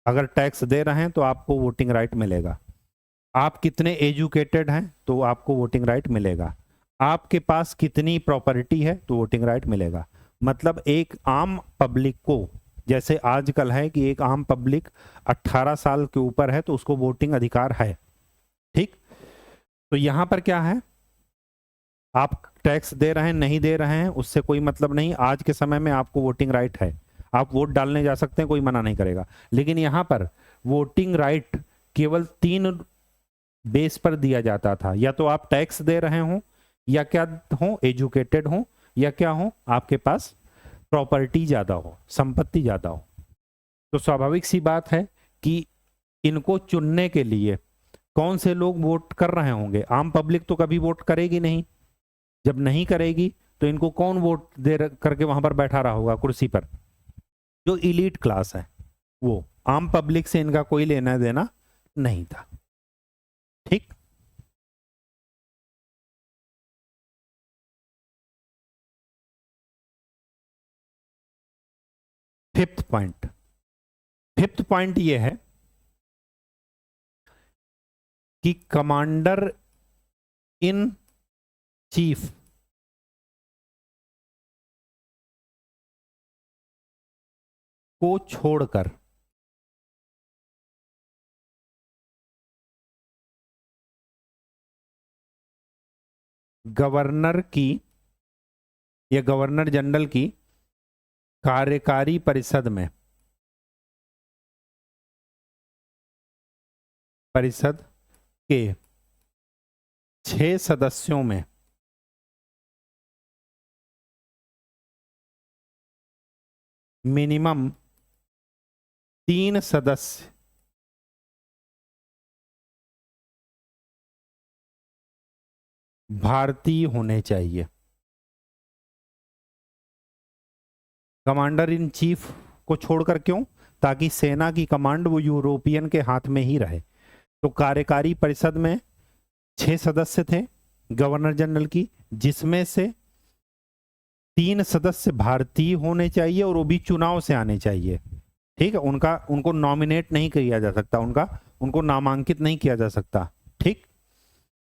अगर टैक्स दे रहे हैं तो आपको वोटिंग राइट मिलेगा। आप कितने एजुकेटेड हैं तो आपको वोटिंग राइट मिलेगा। आपके पास कितनी प्रॉपर्टी है तो वोटिंग राइट मिलेगा। मतलब एक आम पब्लिक को, जैसे आजकल है कि एक आम पब्लिक 18 साल के ऊपर है तो उसको वोटिंग अधिकार है, ठीक। तो यहां पर क्या है, आप टैक्स दे रहे हैं नहीं दे रहे हैं उससे कोई मतलब नहीं, आज के समय में आपको वोटिंग राइट है, आप वोट डालने जा सकते हैं, कोई मना नहीं करेगा। लेकिन यहां पर वोटिंग राइट केवल 3 बेस पर दिया जाता था, या तो आप टैक्स दे रहे हो, या क्या हो, एजुकेटेड हो, या क्या हो, आपके पास प्रॉपर्टी ज्यादा हो, संपत्ति ज्यादा हो। तो स्वाभाविक सी बात है कि इनको चुनने के लिए कौन से लोग वोट कर रहे होंगे, आम पब्लिक तो कभी वोट करेगी नहीं। जब नहीं करेगी तो इनको कौन वोट दे करके वहां पर बैठा रहा होगा कुर्सी पर, जो इलीट क्लास है वो। आम पब्लिक से इनका कोई लेना देना नहीं था, ठीक। फिफ्थ पॉइंट ये है कि कमांडर इन चीफ को छोड़कर गवर्नर की या गवर्नर जनरल की कार्यकारी परिषद के 6 सदस्यों में मिनिमम 3 सदस्य भारतीय होने चाहिए। कमांडर इन चीफ को छोड़कर क्यों, ताकि सेना की कमांड वो यूरोपियन के हाथ में ही रहे। तो कार्यकारी परिषद में 6 सदस्य थे गवर्नर जनरल की, जिसमें से 3 सदस्य भारतीय होने चाहिए और वो भी चुनाव से आने चाहिए, ठीक है। उनको नॉमिनेट नहीं किया जा सकता, उनको नामांकित नहीं किया जा सकता, ठीक।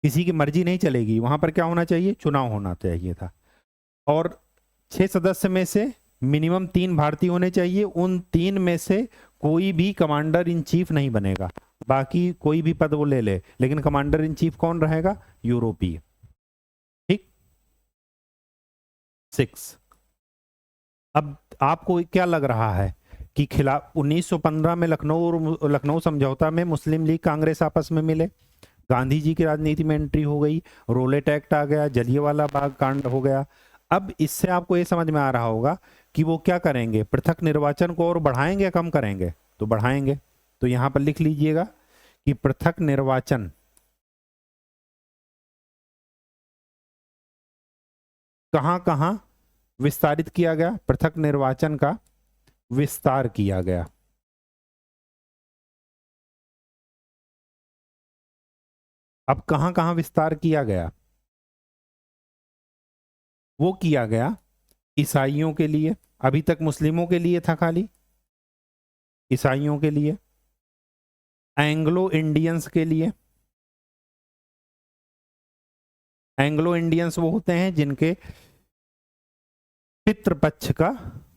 किसी की मर्जी नहीं चलेगी, वहां पर क्या होना चाहिए, चुनाव होना चाहिए था। और 6 सदस्य में से मिनिमम 3 भारतीय होने चाहिए। उन 3 में से कोई भी कमांडर इन चीफ नहीं बनेगा, बाकी कोई भी पद वो ले ले, लेकिन कमांडर इन चीफ कौन रहेगा, यूरोपीय, ठीक। 6। अब आपको क्या लग रहा है कि खिलाफ 1915 में लखनऊ समझौता में मुस्लिम लीग कांग्रेस आपस में मिले, गांधी जी की राजनीति में एंट्री हो गई, रोलेट एक्ट आ गया, जलियांवाला बाग कांड हो गया। अब इससे आपको ये समझ में आ रहा होगा कि वो क्या करेंगे, पृथक निर्वाचन को और बढ़ाएंगे या कम करेंगे, तो बढ़ाएंगे। तो यहां पर लिख लीजिएगा कि पृथक निर्वाचन कहां कहां विस्तारित किया गया, पृथक निर्वाचन का विस्तार किया गया। अब कहां कहां विस्तार किया गया, वो किया गया ईसाइयों के लिए, अभी तक मुस्लिमों के लिए था खाली, ईसाइयों के लिए, एंग्लो इंडियंस के लिए। एंग्लो इंडियंस वो होते हैं जिनके पितृपक्ष का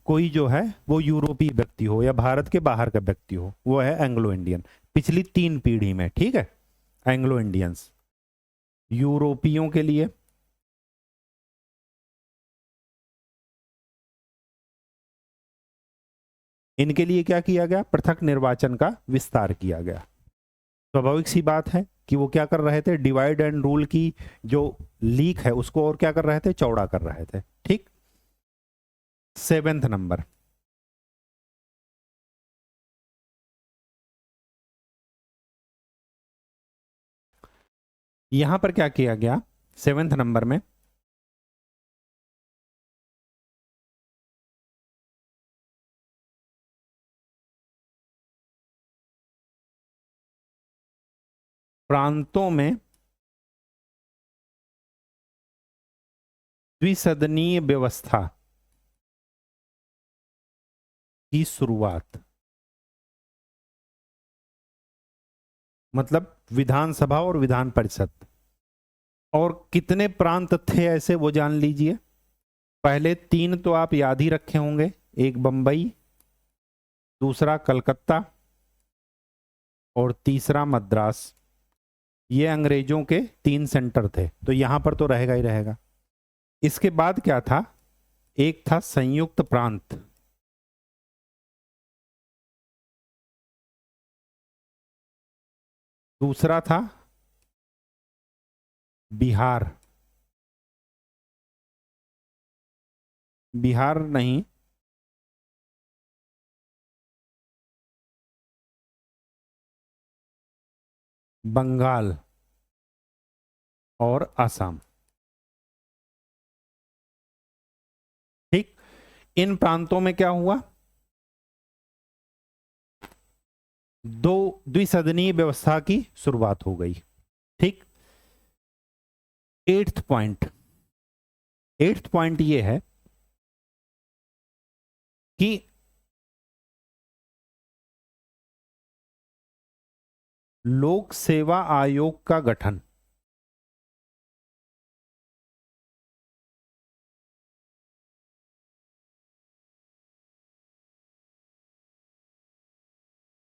कोई जो है वो यूरोपीय व्यक्ति हो या भारत के बाहर का व्यक्ति हो, वो है एंग्लो इंडियन, पिछली 3 पीढ़ी में, ठीक है। एंग्लो इंडियंस यूरोपियों के लिए, इनके लिए क्या किया गया, पृथक निर्वाचन का विस्तार किया गया। स्वाभाविक सी बात है कि वो क्या कर रहे थे, डिवाइड एंड रूल की जो लीक है उसको और क्या कर रहे थे, चौड़ा कर रहे थे, ठीक। 7th नंबर, यहां पर क्या किया गया 7th नंबर में, प्रांतों में द्विसदनीय व्यवस्था की शुरुआत, मतलब विधानसभा और विधान परिषद। और कितने प्रांत थे ऐसे वो जान लीजिए। पहले 3 तो आप याद ही रखे होंगे, एक बंबई, दूसरा कलकत्ता और तीसरा मद्रास। ये अंग्रेजों के 3 सेंटर थे, तो यहां पर तो रहेगा ही रहेगा। इसके बाद क्या था, एक था संयुक्त प्रांत, दूसरा था बिहार, बिहार नहीं, बंगाल और असम। ठीक, इन प्रांतों में क्या हुआ, 2 द्विसदनीय व्यवस्था की शुरुआत हो गई। ठीक, एट्थ पॉइंट ये है कि लोक सेवा आयोग का गठन,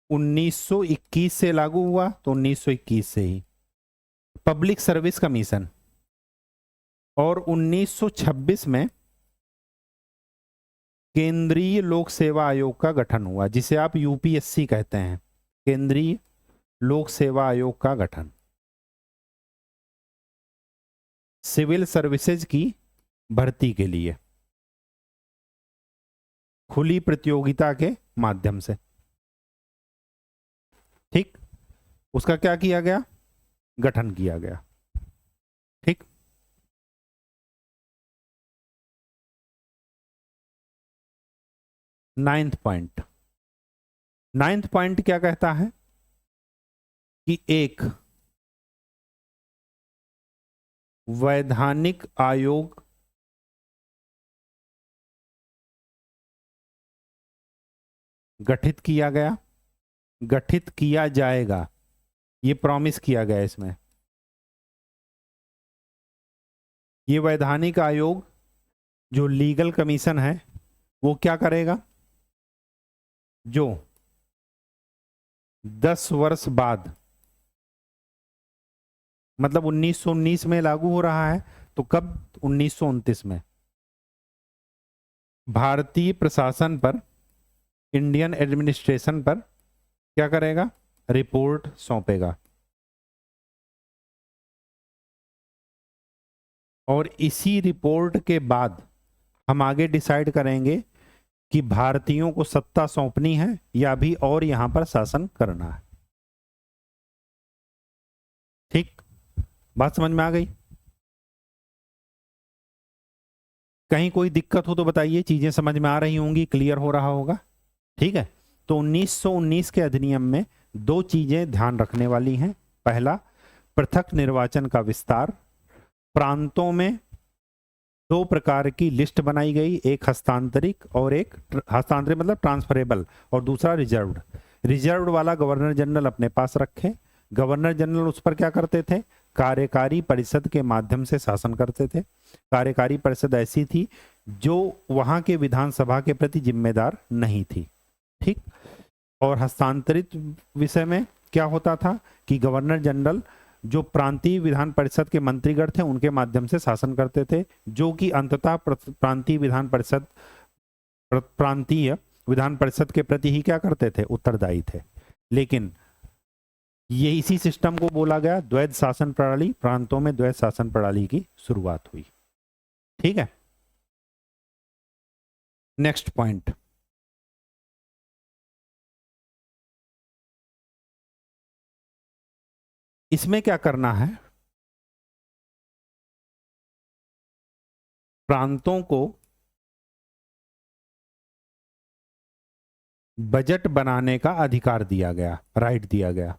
(1921) से लागू हुआ, तो 1921 से ही। पब्लिक सर्विस कमीशन, और 1926 में केंद्रीय लोक सेवा आयोग का गठन हुआ, जिसे आप यूपीएससी कहते हैं, केंद्रीय लोक सेवा आयोग का गठन, सिविल सर्विसेज की भर्ती के लिए खुली प्रतियोगिता के माध्यम से। ठीक, उसका क्या किया गया, गठन किया गया। ठीक, नाइन्थ पॉइंट क्या कहता है कि एक वैधानिक आयोग गठित किया जाएगा, ये प्रॉमिस किया गया इसमें। ये वैधानिक आयोग जो लीगल कमीशन है वो क्या करेगा, जो 10 वर्ष बाद, मतलब 1919 में लागू हो रहा है, तो कब, 1929 में भारतीय प्रशासन पर, इंडियन एडमिनिस्ट्रेशन पर क्या करेगा, रिपोर्ट सौंपेगा। और इसी रिपोर्ट के बाद हम आगे डिसाइड करेंगे कि भारतीयों को सत्ता सौंपनी है या भी और यहां पर शासन करना है। ठीक, बात समझ में आ गई? कहीं कोई दिक्कत हो तो बताइए, चीजें समझ में आ रही होंगी, क्लियर हो रहा होगा। ठीक है, तो 1919 के अधिनियम में 2 चीजें ध्यान रखने वाली हैं। पहला, पृथक निर्वाचन का विस्तार, प्रांतों में 2 प्रकार की लिस्ट बनाई गई, एक हस्तांतरित और एक हस्तांतरित मतलब ट्रांसफरेबल, और दूसरा रिजर्व्ड। रिजर्व्ड वाला गवर्नर जनरल अपने पास रखे, गवर्नर जनरल उस पर क्या करते थे, कार्यकारी परिषद के माध्यम से शासन करते थे। कार्यकारी परिषद ऐसी थी जो वहां के विधानसभा के प्रति जिम्मेदार नहीं थी। ठीक, और हस्तांतरित विषय में क्या होता था कि गवर्नर जनरल जो प्रांतीय विधान परिषद के मंत्रीगण थे उनके माध्यम से शासन करते थे, जो कि अंततः प्रांतीय विधान परिषद के प्रति ही क्या करते थे, उत्तरदायी थे। लेकिन ये इसी सिस्टम को बोला गया द्वैध शासन प्रणाली, प्रांतों में द्वैध शासन प्रणाली की शुरुआत हुई। ठीक है, नेक्स्ट पॉइंट, इसमें क्या करना है, प्रांतों को बजट बनाने का अधिकार दिया गया, राइट दिया गया।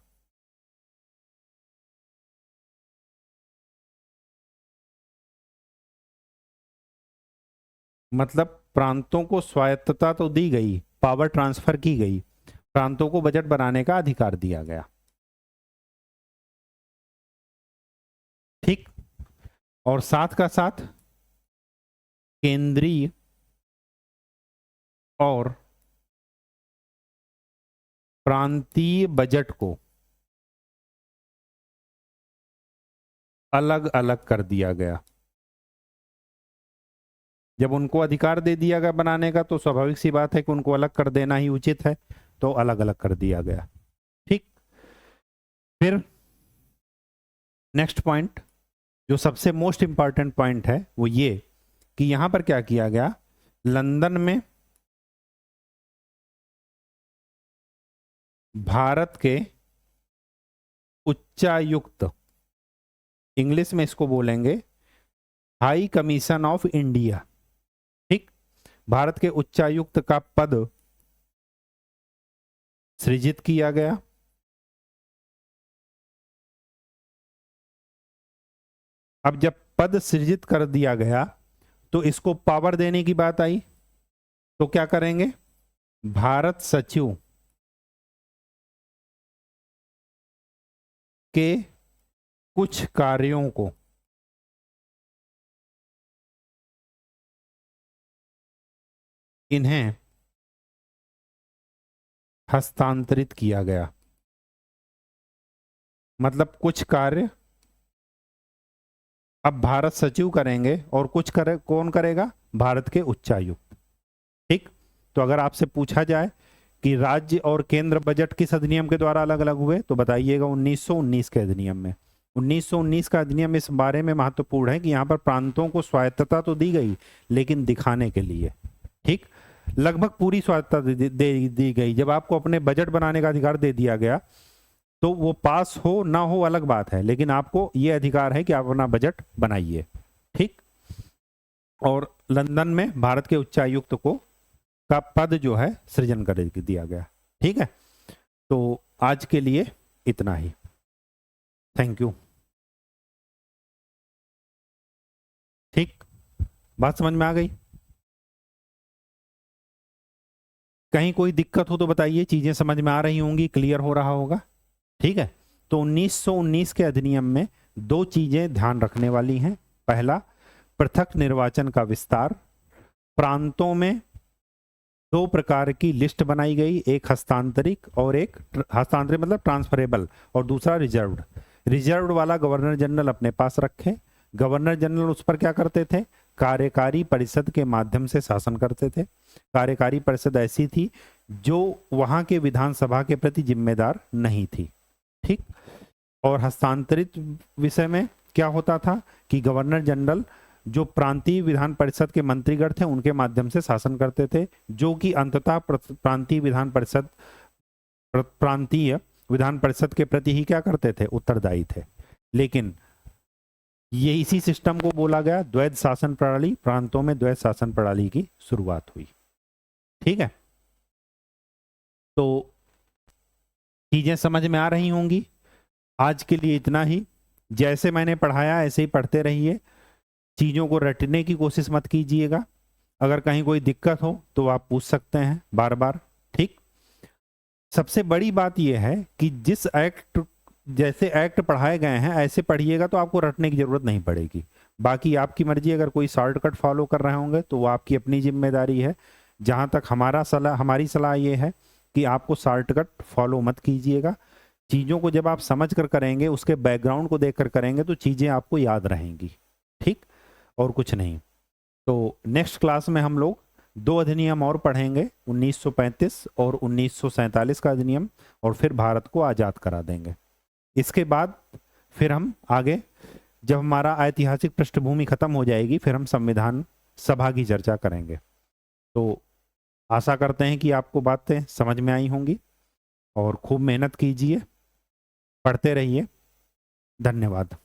मतलब प्रांतों को स्वायत्तता तो दी गई, पावर ट्रांसफर की गई, प्रांतों को बजट बनाने का अधिकार दिया गया। ठीक। और साथ का साथ केंद्रीय और प्रांतीय बजट को अलग अलग कर दिया गया। जब उनको अधिकार दे दिया गया बनाने का, तो स्वाभाविक सी बात है कि उनको अलग कर देना ही उचित है, तो अलग अलग कर दिया गया। ठीक। फिर नेक्स्ट पॉइंट, जो सबसे मोस्ट इंपॉर्टेंट पॉइंट है, वो ये कि यहां पर क्या किया गया, लंदन में भारत के उच्चायुक्त, इंग्लिश में इसको बोलेंगे हाई कमीशन ऑफ इंडिया। ठीक। भारत के उच्चायुक्त का पद सृजित किया गया। अब जब पद सृजित कर दिया गया, तो इसको पावर देने की बात आई, तो क्या करेंगे, भारत सचिव के कुछ कार्यों को इन्हें हस्तांतरित किया गया। मतलब कुछ कार्य अब भारत सचिव करेंगे और कुछ कौन करेगा, भारत के उच्चायुक्त। ठीक। तो अगर आपसे पूछा जाए कि राज्य और केंद्र बजट किस अधिनियम के द्वारा अलग अलग हुए, तो बताइएगा 1919 के अधिनियम में। 1919 का अधिनियम इस बारे में महत्वपूर्ण है कि यहां पर प्रांतों को स्वायत्तता तो दी गई, लेकिन दिखाने के लिए। ठीक। लगभग पूरी स्वायत्तता दी गई। जब आपको अपने बजट बनाने का अधिकार दे दिया गया, तो वो पास हो ना हो अलग बात है, लेकिन आपको ये अधिकार है कि आप अपना बजट बनाइए। ठीक। और लंदन में भारत के उच्चायुक्त को का पद जो है सृजन कर दिया गया। ठीक है। तो आज के लिए इतना ही। Thank you. ठीक। बात समझ में आ गई? कहीं कोई दिक्कत हो तो बताइए, चीजें समझ में आ रही होंगी, क्लियर हो रहा होगा। ठीक है। तो 1919 के अधिनियम में दो चीजें ध्यान रखने वाली हैं। पहला, पृथक निर्वाचन का विस्तार। प्रांतों में दो प्रकार की लिस्ट बनाई गई, एक हस्तांतरित और एक हस्तांतरित मतलब ट्रांसफरेबल, और दूसरा रिजर्व्ड। रिजर्व्ड वाला गवर्नर जनरल अपने पास रखे। गवर्नर जनरल उस पर क्या करते थे, कार्यकारी परिषद के माध्यम से शासन करते थे। कार्यकारी परिषद ऐसी थी जो वहां के विधानसभा के प्रति जिम्मेदार नहीं थी। ठीक। और हस्तांतरित विषय में क्या होता था कि गवर्नर जनरल जो प्रांतीय विधान परिषद के मंत्रीगण थे उनके माध्यम से शासन करते थे, जो कि अंततः प्रांतीय विधान परिषद के प्रति ही क्या करते थे, उत्तरदायी थे। लेकिन ये इसी सिस्टम को बोला गया द्वैध शासन प्रणाली। प्रांतों में द्वैध शासन प्रणाली की शुरुआत हुई। ठीक है। तो चीजें समझ में आ रही होंगी। आज के लिए इतना ही। जैसे मैंने पढ़ाया ऐसे ही पढ़ते रहिए, चीजों को रटने की कोशिश मत कीजिएगा। अगर कहीं कोई दिक्कत हो तो आप पूछ सकते हैं बार बार। ठीक। सबसे बड़ी बात यह है कि जिस एक्ट, जैसे एक्ट पढ़ाए गए हैं ऐसे पढ़िएगा तो आपको रटने की जरूरत नहीं पड़ेगी। बाकी आपकी मर्जी, अगर कोई शॉर्टकट फॉलो कर रहे होंगे तो वो आपकी अपनी जिम्मेदारी है। जहां तक हमारी सलाह ये है कि आपको शॉर्टकट फॉलो मत कीजिएगा। चीज़ों को जब आप समझ कर करेंगे, उसके बैकग्राउंड को देख कर करेंगे, तो चीज़ें आपको याद रहेंगी। ठीक। और कुछ नहीं। तो नेक्स्ट क्लास में हम लोग दो अधिनियम और पढ़ेंगे, 1935 और 1947 का अधिनियम, और फिर भारत को आज़ाद करा देंगे। इसके बाद फिर हम आगे, जब हमारा ऐतिहासिक पृष्ठभूमि खत्म हो जाएगी, फिर हम संविधान सभा की चर्चा करेंगे। तो आशा करते हैं कि आपको बातें समझ में आई होंगी, और खूब मेहनत कीजिए, पढ़ते रहिए। धन्यवाद।